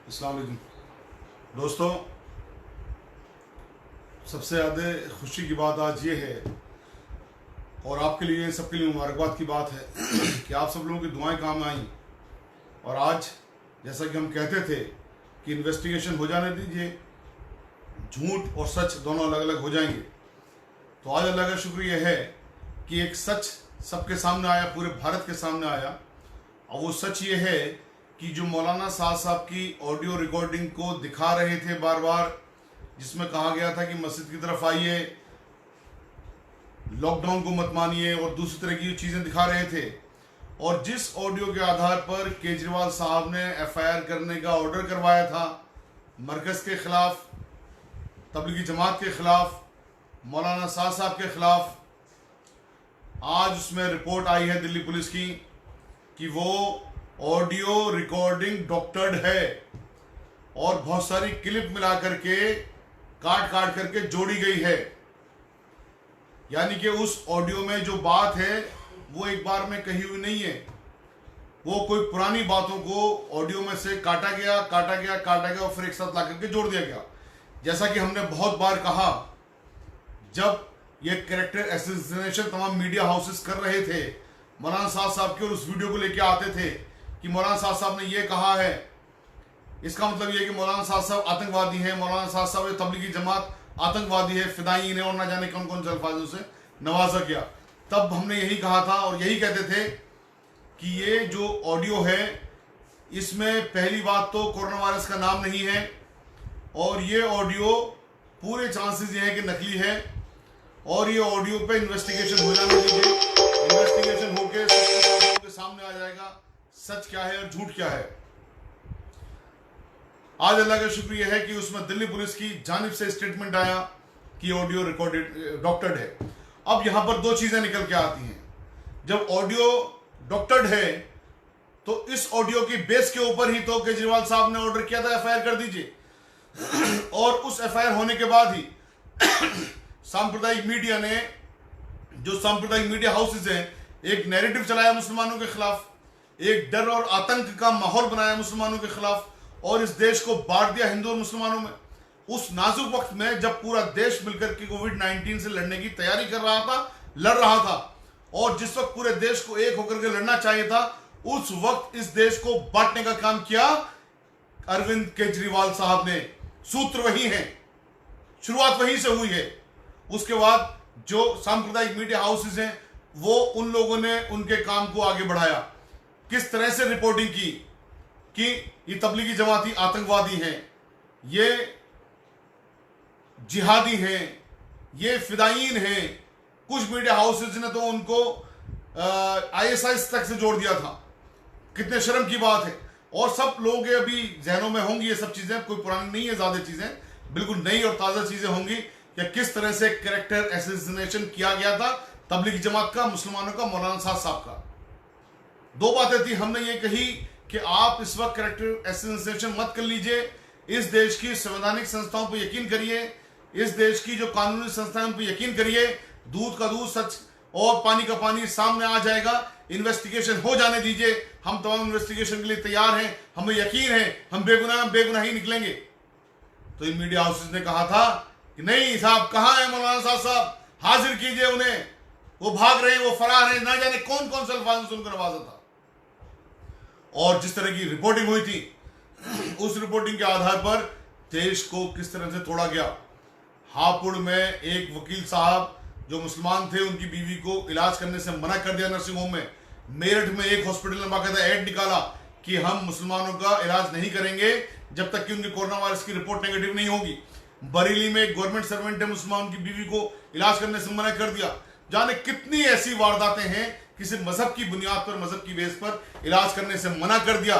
अस्सलाम वालेकुम दोस्तों, सबसे ज़्यादा खुशी की बात आज ये है और आपके लिए सबके लिए मुबारकबाद की बात है कि आप सब लोगों की दुआएं काम आई। और आज जैसा कि हम कहते थे कि इन्वेस्टिगेशन हो जाने दीजिए, झूठ और सच दोनों अलग अलग हो जाएंगे। तो आज अल्लाह का शुक्र यह है कि एक सच सबके सामने आया, पूरे भारत के सामने आया। और वो सच ये है कि जो मौलाना साहब की ऑडियो रिकॉर्डिंग को दिखा रहे थे बार बार, जिसमें कहा गया था कि मस्जिद की तरफ आइए, लॉकडाउन को मत मानिए और दूसरी तरह की चीज़ें दिखा रहे थे, और जिस ऑडियो के आधार पर केजरीवाल साहब ने एफआईआर करने का ऑर्डर करवाया था मरकज़ के खिलाफ, तबलीगी जमात के खिलाफ, मौलाना साहब के खिलाफ, आज उसमें रिपोर्ट आई है दिल्ली पुलिस की कि वो ऑडियो रिकॉर्डिंग डॉक्टर्ड है और बहुत सारी क्लिप मिला करके काट करके जोड़ी गई है। यानी कि उस ऑडियो में जो बात है वो एक बार में कही हुई नहीं है, वो कोई पुरानी बातों को ऑडियो में से काटा गया और फिर एक साथ ला करके जोड़ दिया गया। जैसा कि हमने बहुत बार कहा, जब ये कैरेक्टर एसेसिनेशन तमाम मीडिया हाउसेस कर रहे थे मौलाना साहब के, और उस वीडियो को लेके आते थे कि मौलाना साहब ने ये कहा है, इसका मतलब ये कि मौलाना साहब आतंकवादी हैं, मौलाना साहब तबलीगी जमात आतंकवादी है, फिदायीन है, और ना जाने कौन कौन से अल्फाजों से नवाजा गया। तब हमने यही कहा था और यही कहते थे कि ये जो ऑडियो है इसमें पहली बात तो कोरोना वायरस का नाम नहीं है, और ये ऑडियो पूरे चांसेस ये है कि नकली है, और ये ऑडियो पे इन्वेस्टिगेशन हो जाने दीजिए। इन्वेस्टिगेशन होके सब के सामने आ जाएगा सच क्या है और झूठ क्या है। आज अल्लाह का शुक्र यह है कि उसमें दिल्ली पुलिस की जानिब से स्टेटमेंट आया कि ऑडियो रिकॉर्डेड डॉक्टर्ड है। अब यहां पर दो चीजें निकल के आती हैं। जब ऑडियो डॉक्टर्ड है तो इस ऑडियो की बेस के ऊपर ही तो केजरीवाल साहब ने ऑर्डर किया था एफआईआर कर दीजिए और उस एफआईआर होने के बाद ही सांप्रदायिक मीडिया ने, जो सांप्रदायिक मीडिया हाउसेज हैं, एक नैरेटिव चलाया मुसलमानों के खिलाफ, एक डर और आतंक का माहौल बनाया मुसलमानों के खिलाफ, और इस देश को बांट दिया हिंदू और मुसलमानों में। उस नाजुक वक्त में जब पूरा देश मिलकर के कोविड-19 से लड़ने की तैयारी कर रहा था, लड़ रहा था, और जिस वक्त पूरे देश को एक होकर के लड़ना चाहिए था, उस वक्त इस देश को बांटने का काम किया अरविंद केजरीवाल साहब ने। सूत्र वही है, शुरुआत वहीं से हुई है। उसके बाद जो सांप्रदायिक मीडिया हाउसेज हैं वो उन लोगों ने उनके काम को आगे बढ़ाया, किस तरह से रिपोर्टिंग की कि ये तबलीगी जमाती आतंकवादी हैं, ये जिहादी हैं, ये फिदायीन हैं। कुछ मीडिया हाउसेज ने तो उनको आईएसआई तक से जोड़ दिया था। कितने शर्म की बात है। और सब लोगों के अभी जहनों में होंगी ये सब चीजें, कोई पुरानी नहीं है, ज्यादा चीजें बिल्कुल नई और ताजा चीजें होंगी कि किस तरह से कैरेक्टर एसेसिनेशन किया गया था तबलीगी जमात का, मुसलमानों का, मौलाना साहब का। दो बातें थी। हमने ये कही कि आप इस वक्त कैरेक्टर एसेसिनेशन मत कर लीजिए, इस देश की संवैधानिक संस्थाओं पर यकीन करिए, इस देश की जो कानूनी संस्थाओं पर यकीन करिए। दूध का दूध, सच और पानी का पानी सामने आ जाएगा। इन्वेस्टिगेशन हो जाने दीजिए, हम तमाम इन्वेस्टिगेशन के लिए तैयार हैं, हमें यकीन है हम बेगुनाह ही निकलेंगे। तो इन मीडिया हाउसेज ने कहा था कि नहीं साहब, कहां है मौलाना साहब, हाजिर कीजिए उन्हें, वो भाग रहे हैं, वो फरार हैं, ना जाने कौन कौन से अल्फाज से उनको नवाजा था। और जिस तरह की रिपोर्टिंग हुई थी, उस रिपोर्टिंग के आधार पर देश को किस तरह से तोड़ा गया। हापुड़ में एक वकील साहब जो मुसलमान थे, उनकी बीवी को इलाज करने से मना कर दिया नर्सिंग होम में। मेरठ में एक हॉस्पिटल ने बाकायदा एड निकाला कि हम मुसलमानों का इलाज नहीं करेंगे जब तक कि उनकी कोरोना वायरस की रिपोर्ट नेगेटिव नहीं होगी। बरेली में एक गवर्नमेंट सर्वेंट ने मुसलमान की बीवी को इलाज करने से मना कर दिया। जाने कितनी ऐसी वारदातें हैं, किसी मजहब की बुनियाद पर, मजहब की बेस पर इलाज करने से मना कर दिया।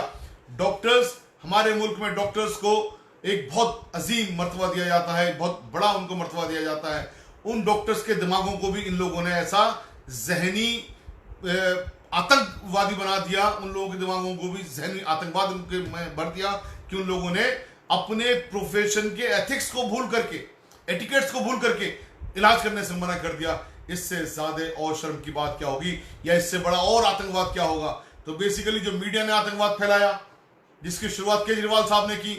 डॉक्टर्स, हमारे मुल्क में डॉक्टर्स को एक बहुत अजीम मर्तबा दिया जाता है, बहुत बड़ा उनको मर्तबा दिया जाता है। उन डॉक्टर्स के दिमागों को भी इन लोगों ने ऐसा जहनी आतंकवादी बना दिया, उन लोगों के दिमागों को भी जहनी आतंकवाद उनके में भर दिया कि उन लोगों ने अपने प्रोफेशन के एथिक्स को भूल करके, एटिकेट्स को भूल करके इलाज करने से मना कर दिया। इससे ज्यादा और शर्म की बात क्या होगी, या इससे बड़ा और आतंकवाद क्या होगा। तो बेसिकली जो मीडिया ने आतंकवाद फैलाया, जिसकी शुरुआत केजरीवाल साहब ने की।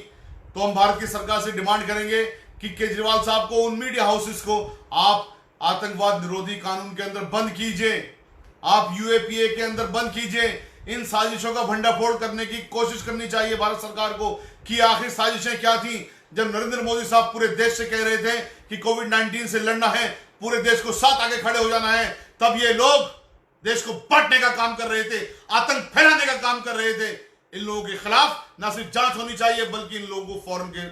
तो हम भारत की सरकार से डिमांड करेंगे कि केजरीवाल साहब को, उन मीडिया हाउसेस को आप आतंकवाद निरोधी कानून के अंदर बंद कीजिए, आप यूएपीए के अंदर बंद कीजिए। इन साजिशों का भंडाफोड़ करने की कोशिश करनी चाहिए भारत सरकार को कि आखिर साजिशें क्या थी। जब नरेंद्र मोदी साहब पूरे देश से कह रहे थे कि कोविड-19 से लड़ना है, पूरे देश को साथ आगे खड़े हो जाना है, तब ये लोग देश को बांटने का काम कर रहे थे, आतंक फैलाने का काम कर रहे थे। इन लोगों के खिलाफ ना सिर्फ जांच होनी चाहिए बल्कि इन लोगों को फौरन के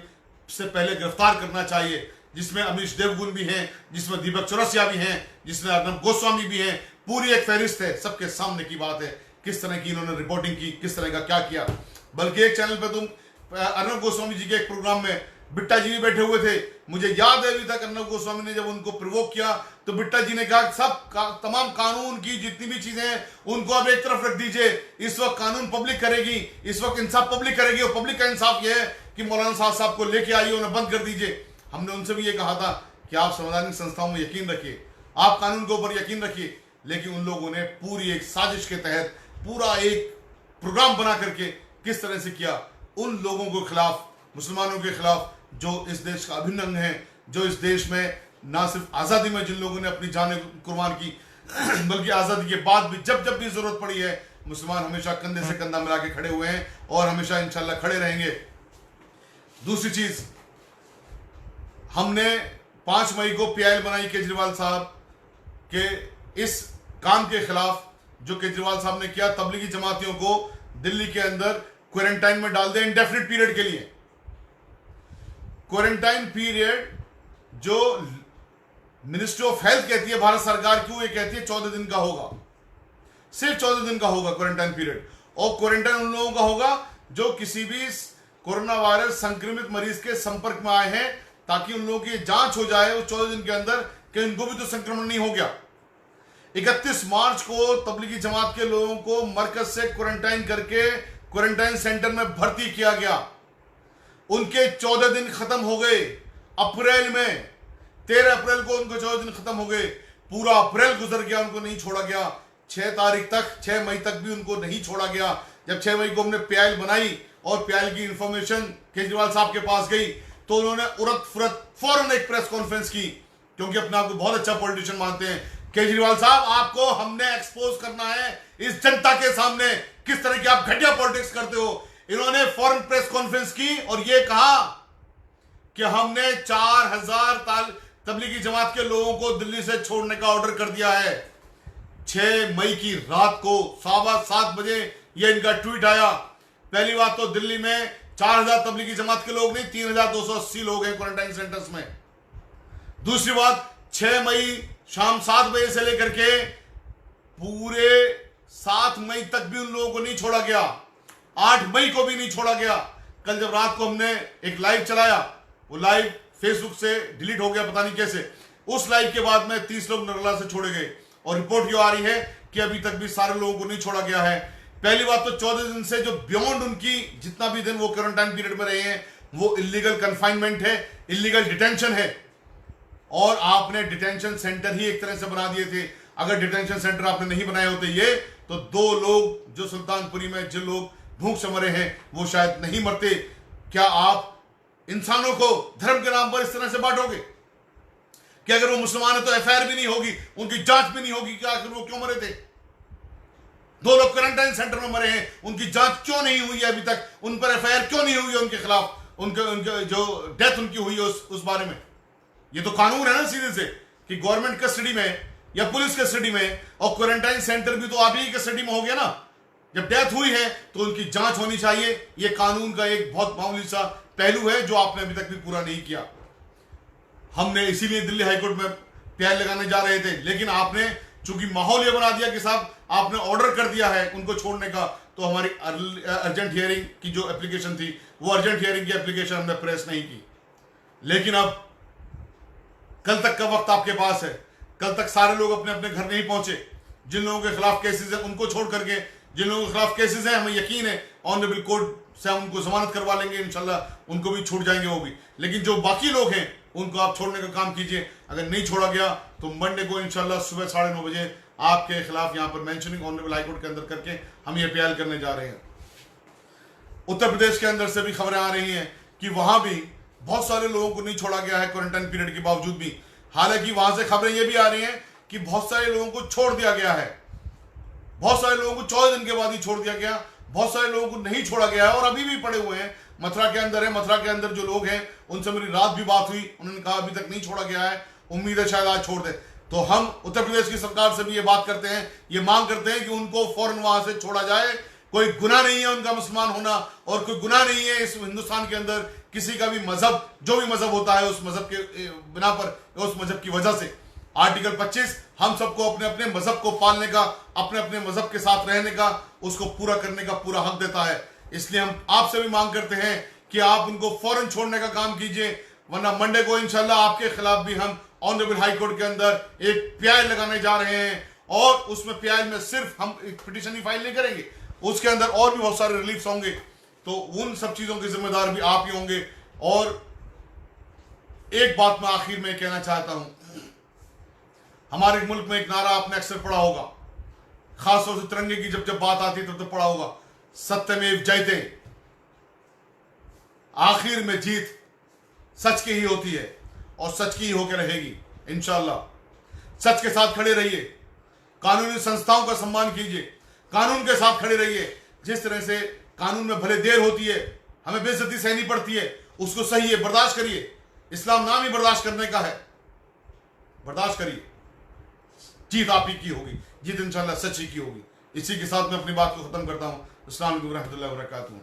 से पहले गिरफ्तार करना चाहिए, जिसमें अमीश देवगुन भी हैं, जिसमें दीपक चौरसिया भी हैं, जिसमें अर्नब गोस्वामी भी हैं। पूरी एक फहरिस्त है, सबके सामने की बात है किस तरह की इन्होंने रिपोर्टिंग की, किस तरह का क्या किया। बल्कि एक चैनल पे तुम अर्नब गोस्वामी जी के एक प्रोग्राम में बिट्टा जी भी बैठे हुए थे। मुझे याद है अभी तक अर्नब गोस्वामी ने जब उनको प्रोवोक किया तो बिट्टा जी ने कहा सब तमाम कानून की जितनी भी चीजें हैं उनको अब एक तरफ रख दीजिए, इस वक्त कानून पब्लिक करेगी, इस वक्त इंसाफ पब्लिक करेगी, और पब्लिक का इंसाफ यह है कि मौलाना साहब को लेके आइए, उन्हें बंद कर दीजिए। हमने उनसे भी ये कहा था कि आप संवैधानिक संस्थाओं में यकीन रखिए, आप कानून के ऊपर यकीन रखिए, लेकिन उन लोगों ने पूरी एक साजिश के तहत पूरा एक प्रोग्राम बना करके किस तरह से किया, उन लोगों के खिलाफ, मुसलमानों के खिलाफ जो इस देश का अभिन्न अंग है, जो इस देश में ना सिर्फ आज़ादी में जिन लोगों ने अपनी जानें कुर्बान की बल्कि आज़ादी के बाद भी जब जब भी जरूरत पड़ी है, मुसलमान हमेशा कंधे से कंधा मिला के खड़े हुए हैं और हमेशा इंशाल्लाह खड़े रहेंगे। दूसरी चीज, हमने 5 मई को पीआईएल बनाई केजरीवाल साहब के इस काम के खिलाफ जो केजरीवाल साहब ने किया, तबलीगी जमातियों को दिल्ली के अंदर क्वारंटाइन में डाल दें इंडेफिनिट पीरियड के लिए। क्वारंटाइन पीरियड जो मिनिस्ट्री ऑफ हेल्थ कहती है भारत सरकार की, वो ये कहती है 14 दिन का होगा, सिर्फ 14 दिन का होगा क्वारंटाइन पीरियड। और क्वारंटाइन उन लोगों का होगा जो किसी भी कोरोना वायरस संक्रमित मरीज के संपर्क में आए हैं, ताकि उन लोगों की जांच हो जाए उस 14 दिन के अंदर कि उनको भी तो संक्रमण नहीं हो गया। 31 मार्च को तबलीगी जमात के लोगों को मरकज से क्वारंटाइन करके क्वारंटाइन सेंटर में भर्ती किया गया। उनके 14 दिन खत्म हो गए अप्रैल में, 13 अप्रैल को उनको 14 दिन खत्म हो गए। पूरा अप्रैल गुजर गया, उनको नहीं छोड़ा गया। 6 तारीख तक, 6 मई तक भी उनको नहीं छोड़ा गया। जब 6 मई को हमने पीआईएल बनाई और पीआईएल की इंफॉर्मेशन केजरीवाल साहब के पास गई तो उन्होंने उरत फुरत फौरन एक प्रेस कॉन्फ्रेंस की, क्योंकि अपने आप को बहुत अच्छा पॉलिटिशियन मानते हैं। केजरीवाल साहब, आपको हमने एक्सपोज करना है इस जनता के सामने किस तरह की आप घटिया पॉलिटिक्स करते हो। इन्होंने फौरन प्रेस कॉन्फ्रेंस की और यह कहा कि हमने 4000 तबलीगी जमात के लोगों को दिल्ली से छोड़ने का ऑर्डर कर दिया है। 6 मई की रात को 7:15 बजे यह इनका ट्वीट आया। पहली बात तो दिल्ली में 4000 तबलीगी जमात के लोग नहीं, 3280 लोग हैं क्वारंटाइन सेंटर्स में। दूसरी बात, 6 मई शाम 7 बजे से लेकर के पूरे 7 मई तक भी उन लोगों को नहीं छोड़ा गया। 8 मई को भी नहीं छोड़ा गया। कल जब रात को हमने एक लाइव चलाया, वो लाइव फेसबुक से डिलीट हो गया, पता नहीं कैसे। उस लाइव के बाद में 30 लोग नरला से छोड़े गए और रिपोर्ट क्यों आ रही है कि अभी तक भी सारे लोगों को नहीं छोड़ा गया है। पहली बात तो 14 दिन से जो बियॉन्ड उनकी जितना भी दिन वो क्वारंटाइन पीरियड में रहे हैं, वो इलीगल कन्फाइनमेंट है, इलीगल डिटेंशन है। और आपने डिटेंशन सेंटर ही एक तरह से बना दिए थे। अगर डिटेंशन सेंटर आपने नहीं बनाए होते ये, तो 2 लोग जो सुल्तानपुरी में जो लोग भूख से मरे हैं वो शायद नहीं मरते। क्या आप इंसानों को धर्म के नाम पर इस तरह से बांटोगे कि अगर वो मुसलमान है तो एफआईआर भी नहीं होगी, उनकी जांच भी नहीं होगी कि आखिर वो क्यों मरे थे। 2 लोग क्वारंटाइन सेंटर में मरे हैं, उनकी जांच क्यों नहीं हुई है अभी तक, उन पर एफआईआर क्यों नहीं हुई है उनके खिलाफ, उनके जो डेथ उनकी हुई है उस बारे में। ये तो कानून है ना सीधे से कि गवर्नमेंट कस्टडी में या पुलिस कस्टडी में, और क्वारंटाइन सेंटर भी तो आप ही कस्टडी में हो गया ना। जब डेथ हुई है तो उनकी जांच होनी चाहिए। ये कानून का एक बहुत मामूली सा पहलू है जो आपने अभी तक भी पूरा नहीं किया। हमने इसीलिए दिल्ली हाईकोर्ट में पीआईएल लगाने जा रहे थे, लेकिन आपने चूंकि माहौल ये बना दिया कि साहब आपने ऑर्डर कर दिया है उनको छोड़ने का, तो हमारी अर्जेंट हियरिंग की जो एप्लीकेशन थी वो अर्जेंट हियरिंग की एप्लीकेशन हमने प्रेस नहीं की। लेकिन अब कल तक का वक्त आपके पास है। कल तक सारे लोग अपने अपने घर नहीं पहुंचे। जिन लोगों के खिलाफ केसेस हैं उनको छोड़ करके, जिन लोगों के खिलाफ केसेस हैं हमें यकीन है ऑनरेबल कोर्ट से हम उनको जमानत करवा लेंगे, इंशाल्लाह उनको भी छूट जाएंगे वो भी। लेकिन जो बाकी लोग हैं उनको आप छोड़ने का काम कीजिए। अगर नहीं छोड़ा गया तो मंडे को इंशाल्लाह सुबह 9:30 बजे आपके खिलाफ यहाँ पर मेंशनिंग ऑनरेबल हाईकोर्ट के अंदर करके हम ये पीआईएल करने जा रहे हैं। उत्तर प्रदेश के अंदर से भी खबरें आ रही हैं कि वहां भी बहुत सारे लोगों को नहीं छोड़ा गया है क्वारंटाइन पीरियड के बावजूद भी। हालांकि वहां से खबरें ये भी आ रही हैं कि बहुत सारे लोगों को छोड़ दिया गया है, बहुत सारे लोगों को 14 दिन के बाद ही छोड़ दिया गया, बहुत सारे लोगों को नहीं छोड़ा गया है और अभी भी पड़े हुए हैं, मथुरा के अंदर है। मथुरा के अंदर जो लोग हैं उनसे मेरी रात भी बात हुई, उन्होंने कहा अभी तक नहीं छोड़ा गया है, उम्मीद है शायद आज छोड़ दे। तो हम उत्तर प्रदेश की सरकार से भी ये बात करते हैं, ये मांग करते हैं कि उनको फौरन वहां से छोड़ा जाए। कोई गुनाह नहीं है उनका मुसलमान होना और कोई गुनाह नहीं है इस हिंदुस्तान के अंदर किसी का भी मजहब, जो भी मजहब होता है उस मजहब के बिना पर, उस मजहब की वजह से। आर्टिकल 25 हम सबको अपने अपने मजहब को पालने का, अपने अपने मजहब के साथ रहने का, उसको पूरा करने का पूरा हक देता है। इसलिए हम आपसे भी मांग करते हैं कि आप उनको फौरन छोड़ने का काम कीजिए, वरना मंडे को इंशाल्लाह आपके खिलाफ भी हम ऑनरेबल हाई कोर्ट के अंदर एक पीआई लगाने जा रहे हैं और उसमें पीआई में सिर्फ हम एक पिटीशन ही फाइल नहीं करेंगे, उसके अंदर और भी बहुत सारे रिलीफ्स होंगे। तो उन सब चीजों के जिम्मेदार भी आप ही होंगे। और एक बात मैं आखिर में कहना चाहता हूं, हमारे मुल्क में एक नारा आपने अक्सर पढ़ा होगा, खासतौर से तिरंगे की जब जब बात आती है तब तो पढ़ा होगा, सत्यमेव जयते। आखिर में जीत सच की ही होती है और सच की ही होकर रहेगी इंशाअल्लाह। सच के साथ खड़े रहिए, कानूनी संस्थाओं का सम्मान कीजिए, कानून के साथ खड़े रहिए। जिस तरह से कानून में भले देर होती है, हमें बेइज्जती सहनी पड़ती है, उसको सही है, बर्दाश्त करिए। इस्लाम नाम ही बर्दाश्त करने का है, बर्दाश्त करिए। जीत आप ही की होगी, जीत इंशाअल्लाह सच ही की होगी। इसी के साथ मैं अपनी बात को खत्म करता हूं। अस्सलाम वालेकुम रहमतुल्लाहि व बरकातहू।